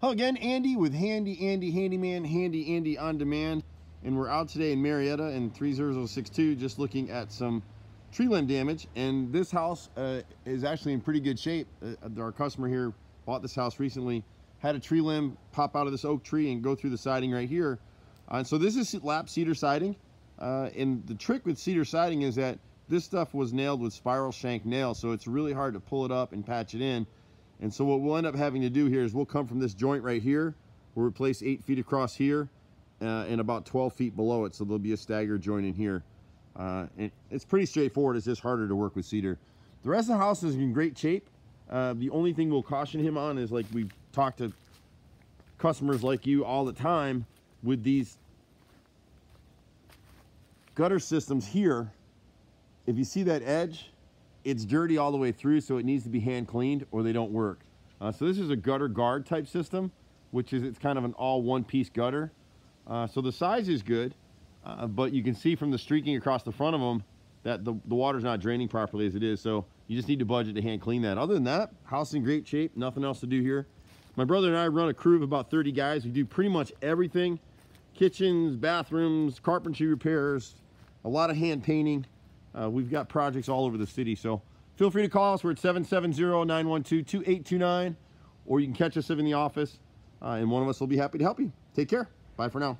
Hello again, Andy with Handy Andy Handyman, Handy Andy On Demand, and we're out today in Marietta in 30062 just looking at some tree limb damage. And this house is actually in pretty good shape. Our customer here bought this house recently, had a tree limb pop out of this oak tree and go through the siding right here. And so this is lap cedar siding, and the trick with cedar siding is that this stuff was nailed with spiral shank nails, so it's really hard to pull it up and patch it in. And so what we'll end up having to do here is we'll come from this joint right here, we'll replace 8 feet across here and about 12 feet below it, so there'll be a stagger joint in here. And it's pretty straightforward. It's just harder to work with cedar. The rest of the house is in great shape. The only thing we'll caution him on is, like, we've talked to customers like you all the time with these gutter systems here. If you see that edge, it's dirty all the way through, so it needs to be hand cleaned or they don't work. So this is a gutter guard type system, which is, it's kind of an all one piece gutter. So the size is good, but you can see from the streaking across the front of them that the water's not draining properly as it is. So you just need to budget to hand clean that. Other than that, house is in great shape, nothing else to do here. My brother and I run a crew of about 30 guys. We do pretty much everything: kitchens, bathrooms, carpentry repairs, a lot of hand painting. We've got projects all over the city, so feel free to call us. We're at 770-912-2829, or you can catch us in the office, and one of us will be happy to help you. Take care. Bye for now.